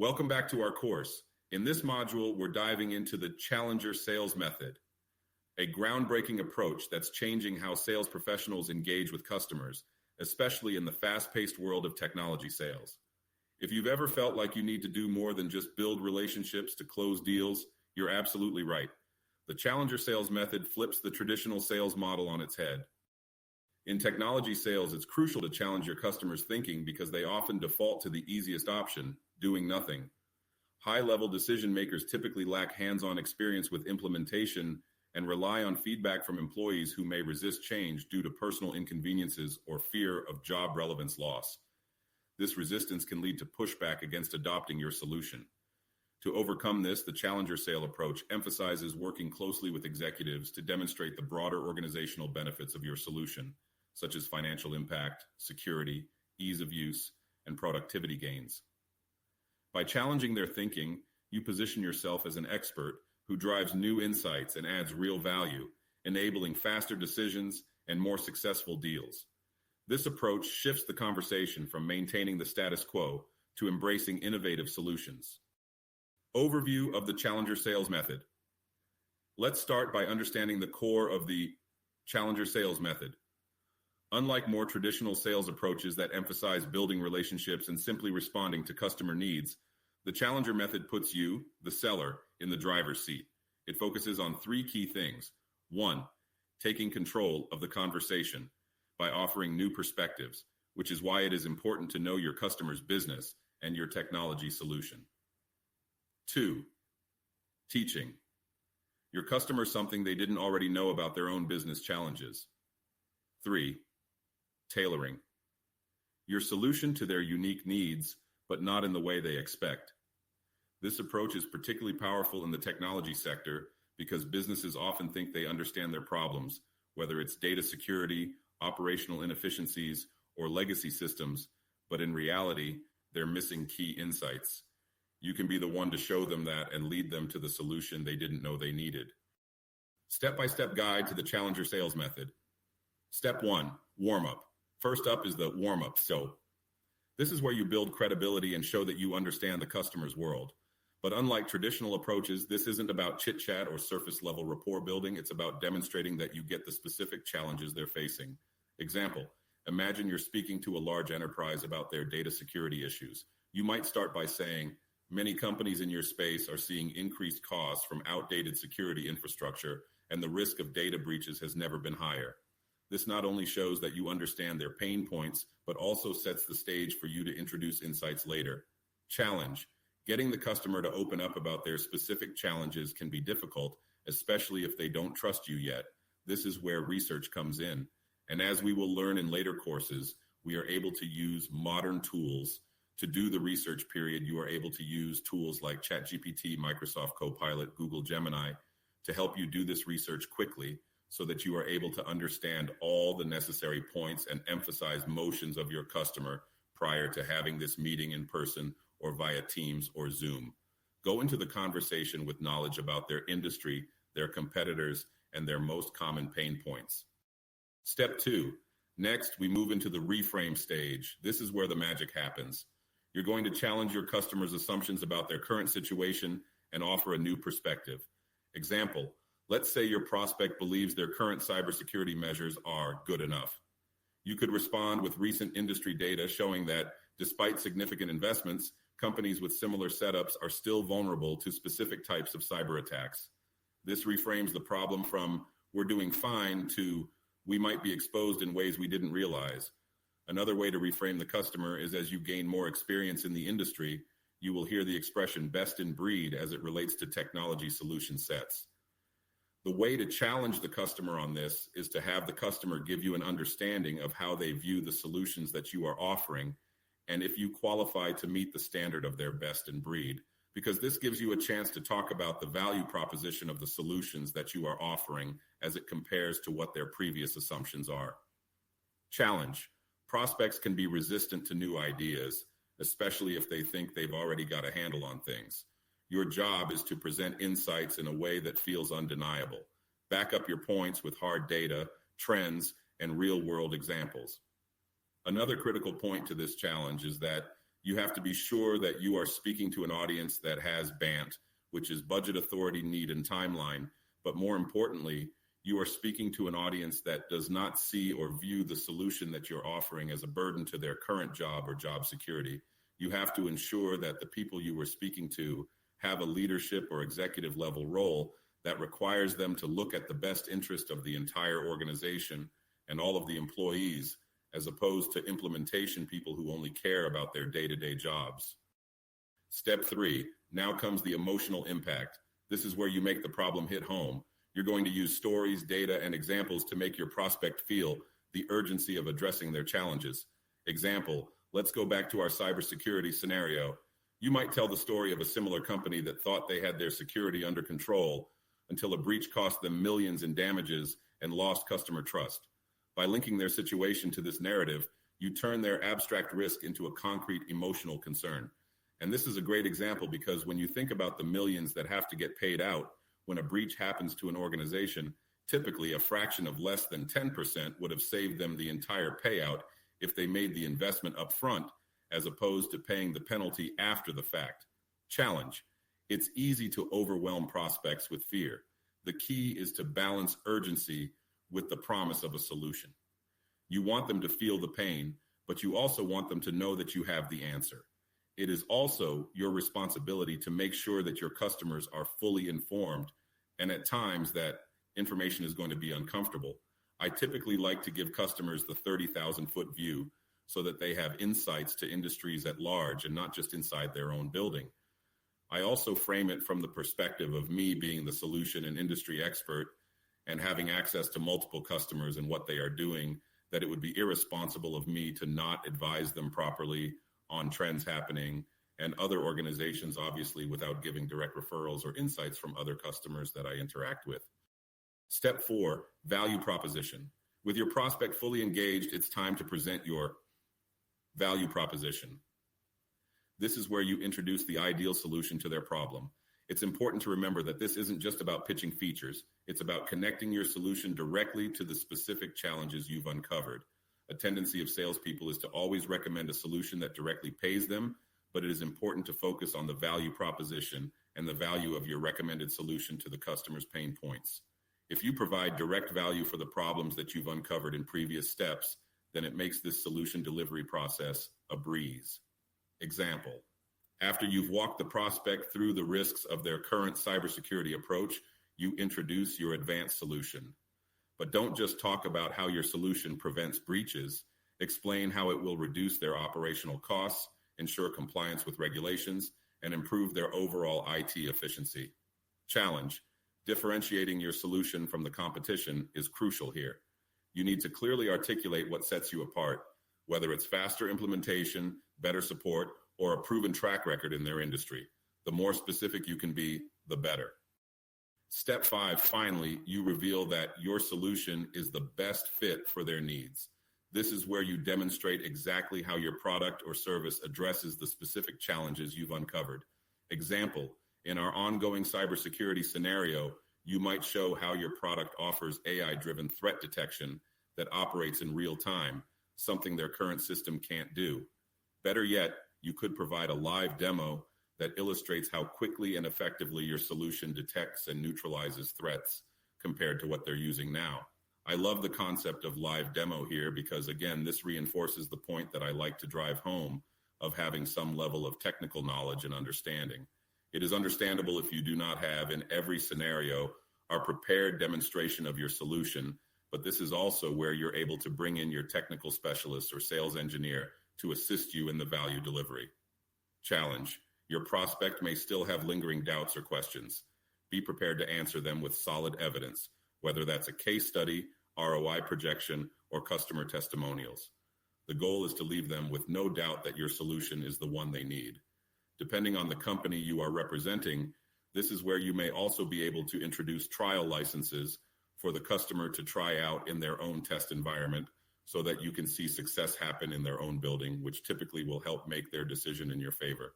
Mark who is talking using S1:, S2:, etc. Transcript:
S1: Welcome back to our course. In this module, we're diving into the Challenger Sales Method, a groundbreaking approach that's changing how sales professionals engage with customers, especially in the fast-paced world of technology sales. If you've ever felt like you need to do more than just build relationships to close deals, you're absolutely right. The Challenger Sales Method flips the traditional sales model on its head. In technology sales, it's crucial to challenge your customers' thinking because they often default to the easiest option, doing nothing. High-level decision makers typically lack hands-on experience with implementation and rely on feedback from employees who may resist change due to personal inconveniences or fear of job relevance loss. This resistance can lead to pushback against adopting your solution. To overcome this, the Challenger Sale approach emphasizes working closely with executives to demonstrate the broader organizational benefits of your solution, such as financial impact, security, ease of use, and productivity gains. By challenging their thinking, you position yourself as an expert who drives new insights and adds real value, enabling faster decisions and more successful deals. This approach shifts the conversation from maintaining the status quo to embracing innovative solutions. Overview of the Challenger Sales Method. Let's start by understanding the core of the Challenger Sales Method. Unlike more traditional sales approaches that emphasize building relationships and simply responding to customer needs, the Challenger Method puts you, the seller, in the driver's seat. It focuses on three key things. 1, taking control of the conversation by offering new perspectives, which is why it is important to know your customer's business and your technology solution. 2, teaching your customer something they didn't already know about their own business challenges. 3, tailoring your solution to their unique needs, but not in the way they expect. This approach is particularly powerful in the technology sector because businesses often think they understand their problems, whether it's data security, operational inefficiencies, or legacy systems, but in reality, they're missing key insights. You can be the one to show them that and lead them to the solution they didn't know they needed. Step-by-step guide to the Challenger Sales Method. Step 1, warm-up. First up is the warm-up. So this is where you build credibility and show that you understand the customer's world. But unlike traditional approaches, this isn't about chit-chat or surface-level rapport building. It's about demonstrating that you get the specific challenges they're facing. Example, imagine you're speaking to a large enterprise about their data security issues. You might start by saying, many companies in your space are seeing increased costs from outdated security infrastructure, and the risk of data breaches has never been higher. This not only shows that you understand their pain points, but also sets the stage for you to introduce insights later. Challenge. Getting the customer to open up about their specific challenges can be difficult, especially if they don't trust you yet. This is where research comes in. And as we will learn in later courses, we are able to use modern tools to do the research period. You are able to use tools like ChatGPT, Microsoft Copilot, Google Gemini to help you do this research quickly so that you are able to understand all the necessary points and emphasize motions of your customer prior to having this meeting in person or via Teams or Zoom. Go into the conversation with knowledge about their industry, their competitors, and their most common pain points. Step 2. Next, we move into the reframe stage. This is where the magic happens. You're going to challenge your customers' assumptions about their current situation and offer a new perspective. Example, let's say your prospect believes their current cybersecurity measures are good enough. You could respond with recent industry data showing that despite significant investments, companies with similar setups are still vulnerable to specific types of cyber attacks. This reframes the problem from we're doing fine to we might be exposed in ways we didn't realize. Another way to reframe the customer is as you gain more experience in the industry, you will hear the expression best in breed as it relates to technology solution sets. The way to challenge the customer on this is to have the customer give you an understanding of how they view the solutions that you are offering, and if you qualify to meet the standard of their best in breed, because this gives you a chance to talk about the value proposition of the solutions that you are offering as it compares to what their previous assumptions are. Challenge. Prospects can be resistant to new ideas, especially if they think they've already got a handle on things. Your job is to present insights in a way that feels undeniable. Back up your points with hard data, trends, and real-world examples. Another critical point to this challenge is that You have to be sure that you are speaking to an audience that has BANT, which is budget, authority, need, and timeline. But more importantly, you are speaking to an audience that does not see or view the solution that you're offering as a burden to their current job or job security. You have to ensure that the people you were speaking to have a leadership or executive level role that requires them to look at the best interest of the entire organization and all of the employees, as opposed to implementation people who only care about their day-to-day jobs. Step 3, now comes the emotional impact. This is where you make the problem hit home. You're going to use stories, data, and examples to make your prospect feel the urgency of addressing their challenges. Example, let's go back to our cybersecurity scenario. You might tell the story of a similar company that thought they had their security under control until a breach cost them millions in damages and lost customer trust. By linking their situation to this narrative, you turn their abstract risk into a concrete emotional concern. And this is a great example because when you think about the millions that have to get paid out when a breach happens to an organization, typically a fraction of less than 10% would have saved them the entire payout if they made the investment up front, as opposed to paying the penalty after the fact. Challenge. It's easy to overwhelm prospects with fear. The key is to balance urgency with the promise of a solution. You want them to feel the pain, but you also want them to know that you have the answer. It is also your responsibility to make sure that your customers are fully informed, and at times that information is going to be uncomfortable. I typically like to give customers the 30,000-foot view so that they have insights to industries at large and not just inside their own building. I also frame it from the perspective of me being the solution and industry expert and having access to multiple customers and what they are doing, that it would be irresponsible of me to not advise them properly on trends happening and other organizations, obviously, without giving direct referrals or insights from other customers that I interact with. Step 4, value proposition. With your prospect fully engaged, it's time to present your value proposition. This is where you introduce the ideal solution to their problem. It's important to remember that this isn't just about pitching features. It's about connecting your solution directly to the specific challenges you've uncovered. A tendency of salespeople is to always recommend a solution that directly pays them, but it is important to focus on the value proposition and the value of your recommended solution to the customer's pain points. If you provide direct value for the problems that you've uncovered in previous steps, then it makes this solution delivery process a breeze. Example, after you've walked the prospect through the risks of their current cybersecurity approach, you introduce your advanced solution. But don't just talk about how your solution prevents breaches. Explain how it will reduce their operational costs, ensure compliance with regulations, and improve their overall IT efficiency. Challenge, differentiating your solution from the competition is crucial here. You need to clearly articulate what sets you apart, whether it's faster implementation, better support, or a proven track record in their industry. The more specific you can be, the better. Step 5, finally, you reveal that your solution is the best fit for their needs. This is where you demonstrate exactly how your product or service addresses the specific challenges you've uncovered. Example, in our ongoing cybersecurity scenario, you might show how your product offers AI-driven threat detection that operates in real time, something their current system can't do. Better yet, you could provide a live demo that illustrates how quickly and effectively your solution detects and neutralizes threats compared to what they're using now. I love the concept of live demo here because, again, this reinforces the point that I like to drive home of having some level of technical knowledge and understanding. It is understandable if you do not have, in every scenario, a prepared demonstration of your solution, but this is also where you're able to bring in your technical specialist or sales engineer to assist you in the value delivery. Challenge. Your prospect may still have lingering doubts or questions. Be prepared to answer them with solid evidence, whether that's a case study, ROI projection, or customer testimonials. The goal is to leave them with no doubt that your solution is the one they need. Depending on the company you are representing, this is where you may also be able to introduce trial licenses for the customer to try out in their own test environment so that you can see success happen in their own building, which typically will help make their decision in your favor.